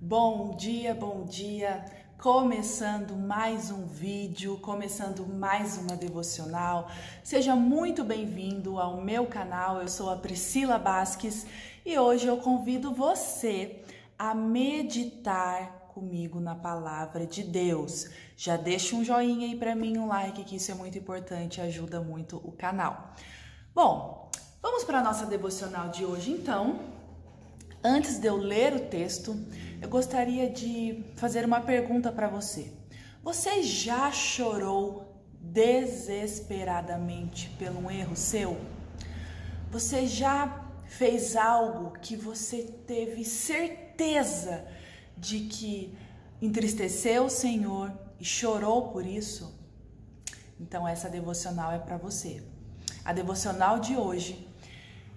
Bom dia! Começando mais um vídeo, começando mais uma devocional. Seja muito bem-vindo ao meu canal, eu sou a Priscila Basques e hoje eu convido você a meditar comigo na palavra de Deus. Já deixa um joinha aí para mim, um like, que isso é muito importante e ajuda muito o canal. Bom, vamos para a nossa devocional de hoje então. Antes de eu ler o texto, eu gostaria de fazer uma pergunta para você. Você já chorou desesperadamente por um erro seu? Você já fez algo que você teve certeza de que entristeceu o Senhor e chorou por isso? Então essa devocional é para você. A devocional de hoje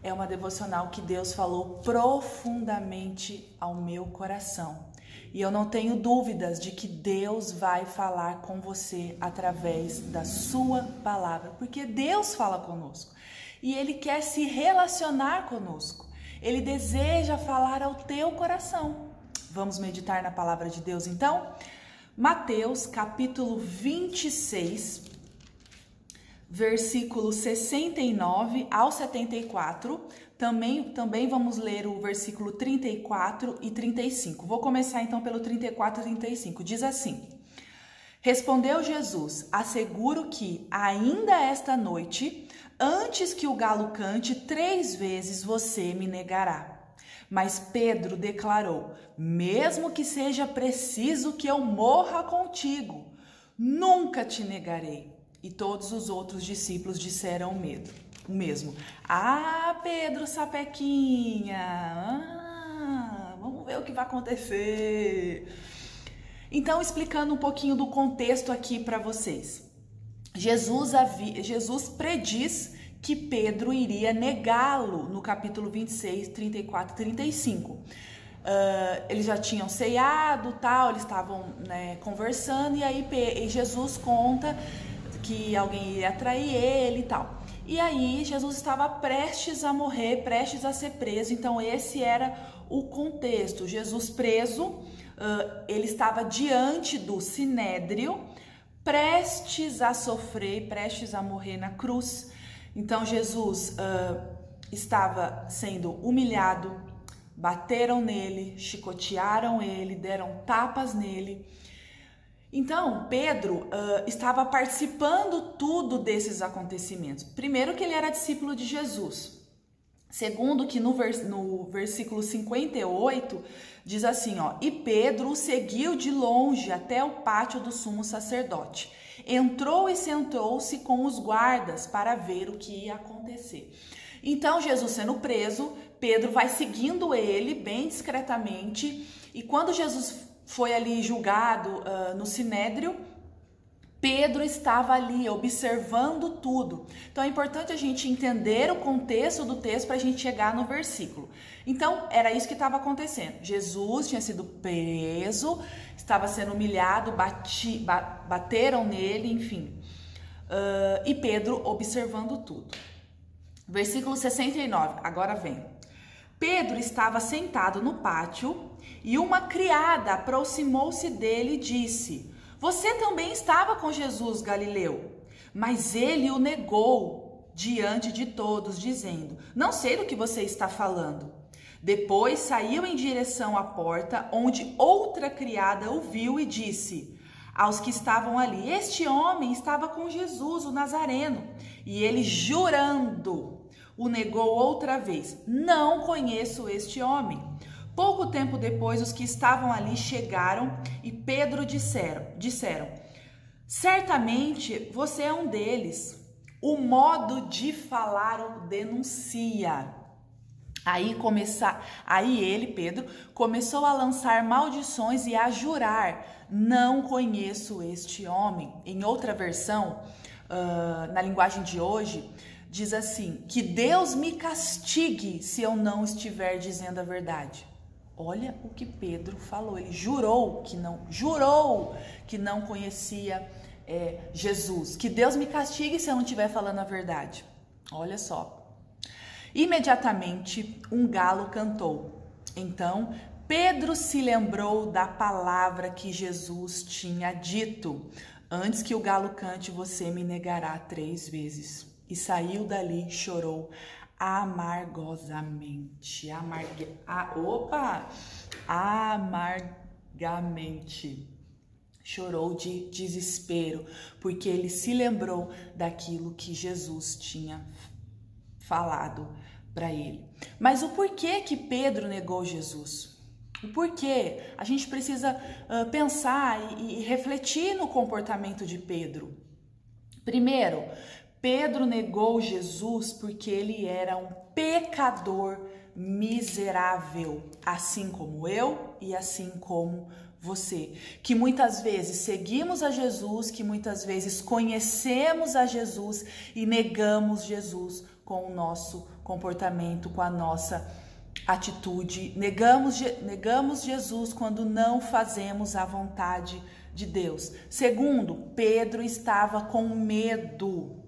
é uma devocional que Deus falou profundamente ao meu coração. E eu não tenho dúvidas de que Deus vai falar com você através da sua palavra, porque Deus fala conosco e Ele quer se relacionar conosco. Ele deseja falar ao teu coração. Vamos meditar na palavra de Deus então? Mateus capítulo 26, versículo 69 ao 74, também vamos ler o versículo 34 e 35. Vou começar então pelo 34 e 35. Diz assim: Respondeu Jesus: Asseguro que ainda esta noite, antes que o galo cante, 3 vezes você me negará. Mas Pedro declarou: Mesmo que seja preciso que eu morra contigo, nunca te negarei. E todos os outros discípulos disseram o mesmo. Ah, Pedro Sapequinha, vamos ver o que vai acontecer. Então, explicando um pouquinho do contexto aqui para vocês. Jesus prediz que Pedro iria negá-lo no capítulo 26, 34 e 35. Eles já tinham ceiado, tal, eles estavam conversando, e aí Jesus conta que alguém ia trair ele e tal. E aí Jesus estava prestes a morrer, prestes a ser preso. Então esse era o contexto. Jesus preso, ele estava diante do sinédrio, prestes a sofrer, prestes a morrer na cruz. Então Jesus estava sendo humilhado, bateram nele, chicotearam ele, deram tapas nele. Então, Pedro estava participando tudo desses acontecimentos. Primeiro que ele era discípulo de Jesus. Segundo que no versículo 58 diz assim, e Pedro o seguiu de longe até o pátio do sumo sacerdote. Entrou e sentou-se com os guardas para ver o que ia acontecer. Então, Jesus sendo preso, Pedro vai seguindo ele bem discretamente, e quando Jesus foi ali julgado no sinédrio, Pedro estava ali observando tudo. Então é importante a gente entender o contexto do texto para a gente chegar no versículo. Então era isso que estava acontecendo. Jesus tinha sido preso, estava sendo humilhado, bateram nele, enfim. E Pedro observando tudo. Versículo 69, agora vem. Pedro estava sentado no pátio e uma criada aproximou-se dele e disse: Você também estava com Jesus Galileu. Mas ele o negou diante de todos, dizendo: Não sei do que você está falando. Depois saiu em direção à porta, onde outra criada o viu e disse aos que estavam ali: Este homem estava com Jesus, o Nazareno. E ele, jurando, o negou outra vez: Não conheço este homem. Pouco tempo depois, os que estavam ali chegaram e Pedro disseram: Certamente você é um deles. O modo de falar o denuncia. Aí ele, Pedro, começou a lançar maldições e a jurar: Não conheço este homem. Em outra versão, na linguagem de hoje, diz assim: Que Deus me castigue se eu não estiver dizendo a verdade. Olha o que Pedro falou. Ele jurou que não conhecia Jesus. Que Deus me castigue se eu não estiver falando a verdade. Olha só. Imediatamente um galo cantou. Então Pedro se lembrou da palavra que Jesus tinha dito: antes que o galo cante, você me negará 3 vezes. E saiu dali e chorou amargosamente. Amargamente. Chorou de desespero, porque ele se lembrou daquilo que Jesus tinha falado para ele. Mas o porquê que Pedro negou Jesus? O porquê? A gente precisa pensar e refletir no comportamento de Pedro. Primeiro, Pedro negou Jesus porque ele era um pecador miserável, assim como eu e assim como você, que muitas vezes seguimos a Jesus, que muitas vezes conhecemos a Jesus e negamos Jesus com o nosso comportamento, com a nossa atitude. Negamos Jesus quando não fazemos a vontade de Deus. Segundo, Pedro estava com medo.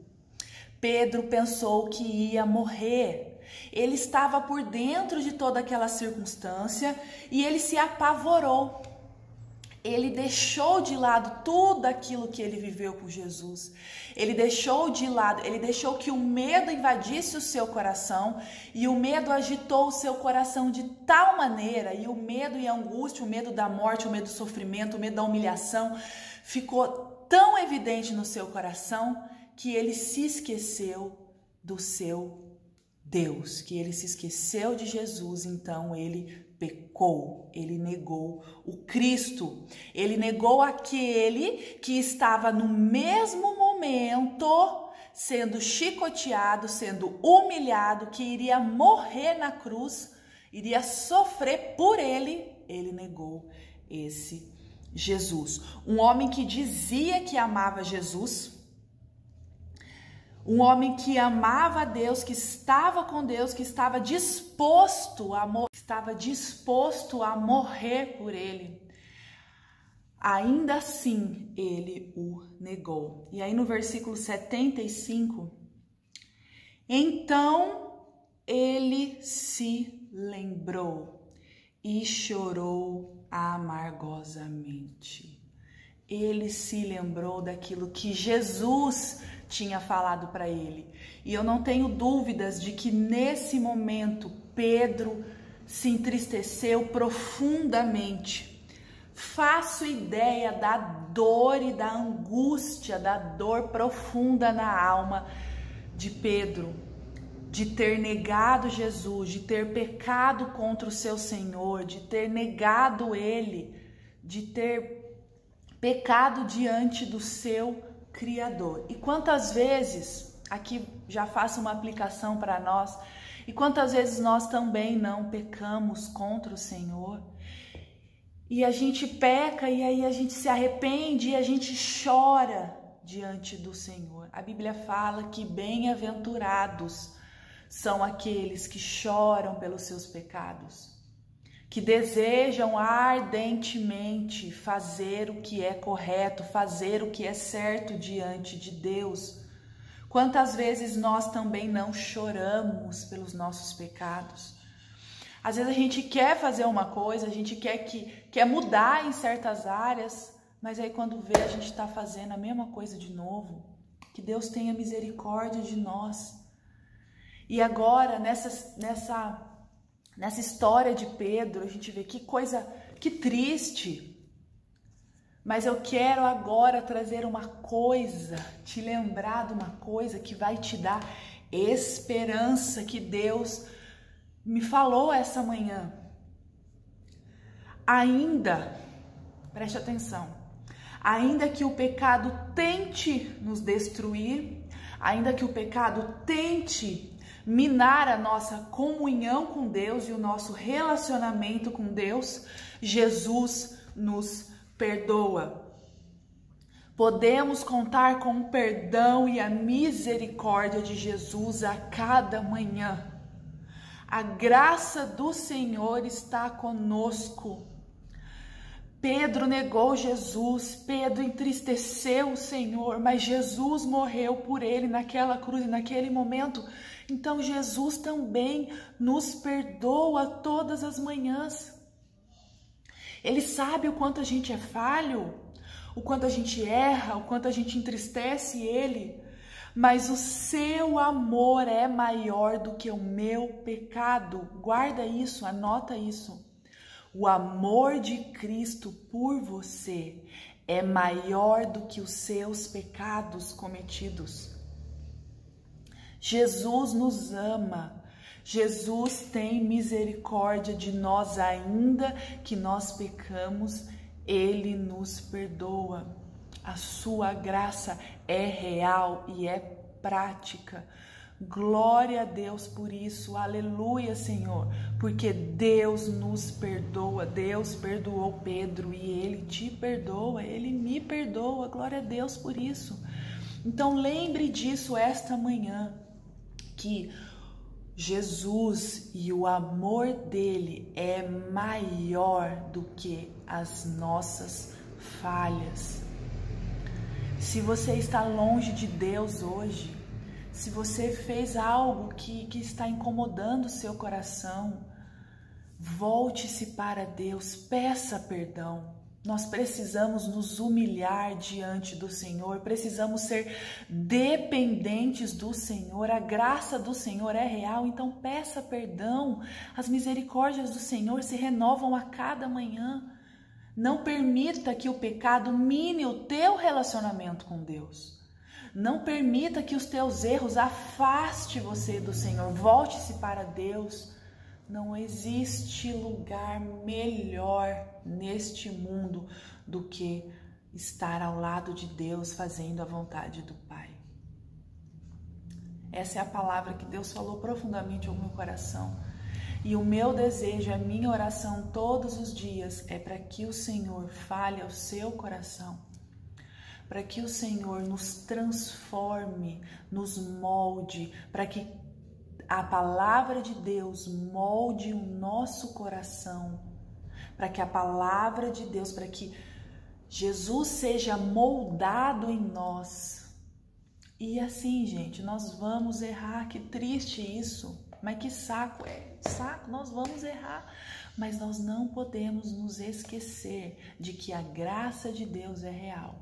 Pedro pensou que ia morrer. Ele estava por dentro de toda aquela circunstância e ele se apavorou. Ele deixou de lado tudo aquilo que ele viveu com Jesus. Ele deixou de lado, ele deixou que o medo invadisse o seu coração e o medo agitou o seu coração de tal maneira, e o medo e a angústia, o medo da morte, o medo do sofrimento, o medo da humilhação ficou tão evidente no seu coração que ele se esqueceu do seu Deus, que ele se esqueceu de Jesus. Então ele pecou, ele negou o Cristo, ele negou aquele que estava no mesmo momento sendo chicoteado, sendo humilhado, que iria morrer na cruz, iria sofrer por ele. Ele negou esse Jesus, um homem que dizia que amava Jesus, um homem que amava a Deus, que estava com Deus, que estava disposto a morrer por ele. Ainda assim, ele o negou. E aí no versículo 75, então ele se lembrou e chorou amargosamente. Ele se lembrou daquilo que Jesus tinha falado para ele. E eu não tenho dúvidas de que nesse momento Pedro se entristeceu profundamente. Faço ideia da dor e da angústia, da dor profunda na alma de Pedro, de ter negado Jesus, de ter pecado contra o seu Senhor, de ter negado ele, de ter pecado diante do seu Criador. E quantas vezes, aqui já faço uma aplicação para nós, e quantas vezes nós também não pecamos contra o Senhor, e a gente peca e aí a gente se arrepende e a gente chora diante do Senhor. A Bíblia fala que bem-aventurados são aqueles que choram pelos seus pecados, que desejam ardentemente fazer o que é correto, fazer o que é certo diante de Deus. Quantas vezes nós também não choramos pelos nossos pecados? Às vezes a gente quer fazer uma coisa, a gente quer mudar em certas áreas, mas aí quando vê a gente está fazendo a mesma coisa de novo. Que Deus tenha misericórdia de nós. E agora, nessa história de Pedro, a gente vê que coisa, que triste. Mas eu quero agora trazer uma coisa, te lembrar de uma coisa que vai te dar esperança, que Deus me falou essa manhã. Ainda, preste atenção, ainda que o pecado tente nos destruir, ainda que o pecado tente minar a nossa comunhão com Deus e o nosso relacionamento com Deus, Jesus nos perdoa. Podemos contar com o perdão e a misericórdia de Jesus a cada manhã. A graça do Senhor está conosco. Pedro negou Jesus, Pedro entristeceu o Senhor, mas Jesus morreu por ele naquela cruz, naquele momento. Então Jesus também nos perdoa todas as manhãs. Ele sabe o quanto a gente é falho, o quanto a gente erra, o quanto a gente entristece Ele. Mas o seu amor é maior do que o meu pecado. Guarda isso, anota isso. O amor de Cristo por você é maior do que os seus pecados cometidos. Jesus nos ama. Jesus tem misericórdia de nós, ainda que nós pecamos, Ele nos perdoa. A sua graça é real e é prática. Glória a Deus por isso, aleluia, Senhor, porque Deus nos perdoa. Deus perdoou Pedro e Ele te perdoa, Ele me perdoa. Glória a Deus por isso. Então lembre disso esta manhã, que Jesus e o amor dele é maior do que as nossas falhas. Se você está longe de Deus hoje, se você fez algo que está incomodando o seu coração, volte-se para Deus, peça perdão. Nós precisamos nos humilhar diante do Senhor, precisamos ser dependentes do Senhor. A graça do Senhor é real, então peça perdão. As misericórdias do Senhor se renovam a cada manhã. Não permita que o pecado mine o teu relacionamento com Deus. Não permita que os teus erros afaste você do Senhor. Volte-se para Deus. Não existe lugar melhor neste mundo do que estar ao lado de Deus, fazendo a vontade do Pai. Essa é a palavra que Deus falou profundamente ao meu coração. E o meu desejo, a minha oração todos os dias é para que o Senhor fale ao seu coração, para que o Senhor nos transforme, nos molde, para que a palavra de Deus molde o nosso coração, para que a palavra de Deus, para que Jesus seja moldado em nós. E assim, gente, nós vamos errar, que triste isso, mas que saco, nós vamos errar, mas nós não podemos nos esquecer de que a graça de Deus é real,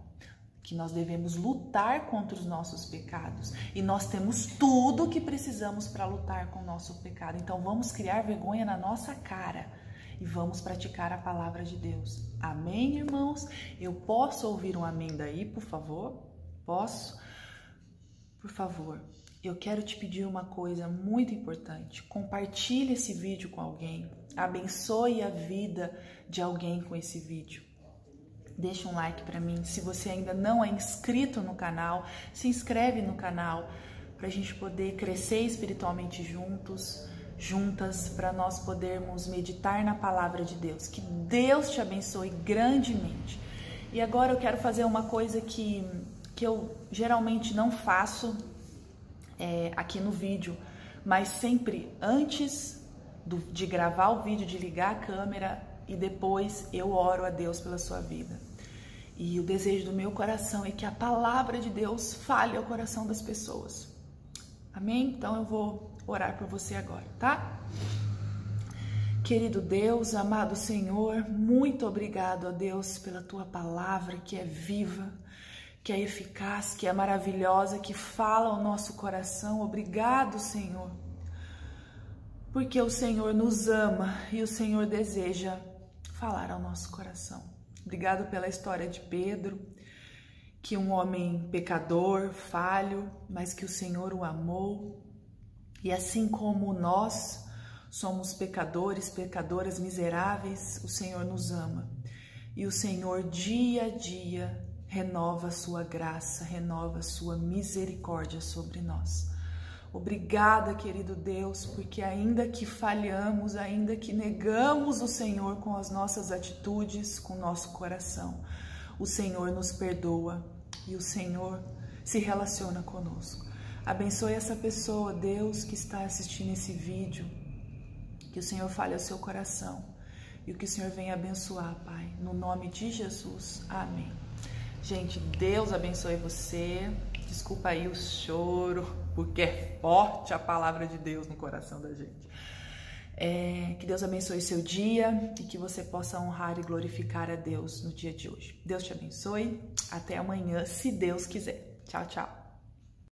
que nós devemos lutar contra os nossos pecados, e nós temos tudo o que precisamos para lutar com o nosso pecado. Então vamos criar vergonha na nossa cara e vamos praticar a palavra de Deus. Amém, irmãos? Eu posso ouvir um amém daí, por favor? Posso? Por favor, eu quero te pedir uma coisa muito importante. Compartilhe esse vídeo com alguém. Abençoe a vida de alguém com esse vídeo. Deixa um like para mim. Se você ainda não é inscrito no canal, se inscreve no canal para a gente poder crescer espiritualmente juntas, para nós podermos meditar na palavra de Deus. Que Deus te abençoe grandemente. E agora eu quero fazer uma coisa que eu geralmente não faço aqui no vídeo, mas sempre antes de gravar o vídeo, de ligar a câmera, e depois eu oro a Deus pela sua vida. E o desejo do meu coração é que a palavra de Deus fale ao coração das pessoas. Amém? Então eu vou orar por você agora, tá? Querido Deus, amado Senhor, muito obrigado a Deus pela tua palavra que é viva, que é eficaz, que é maravilhosa, que fala ao nosso coração. Obrigado, Senhor, porque o Senhor nos ama e o Senhor deseja falar ao nosso coração. Obrigado pela história de Pedro, que um homem pecador, falho, mas que o Senhor o amou. E assim como nós somos pecadores, pecadoras miseráveis, o Senhor nos ama. E o Senhor dia a dia renova a sua graça, renova a sua misericórdia sobre nós. Obrigada, querido Deus, porque ainda que falhamos, ainda que negamos o Senhor com as nossas atitudes, com o nosso coração, o Senhor nos perdoa e o Senhor se relaciona conosco. Abençoe essa pessoa, Deus, que está assistindo esse vídeo, que o Senhor fale ao seu coração e que o Senhor venha abençoar, Pai, no nome de Jesus. Amém. Gente, Deus abençoe você. Desculpa aí o choro, porque é forte a palavra de Deus no coração da gente. Que Deus abençoe seu dia e que você possa honrar e glorificar a Deus no dia de hoje. Deus te abençoe. Até amanhã, se Deus quiser. Tchau, tchau.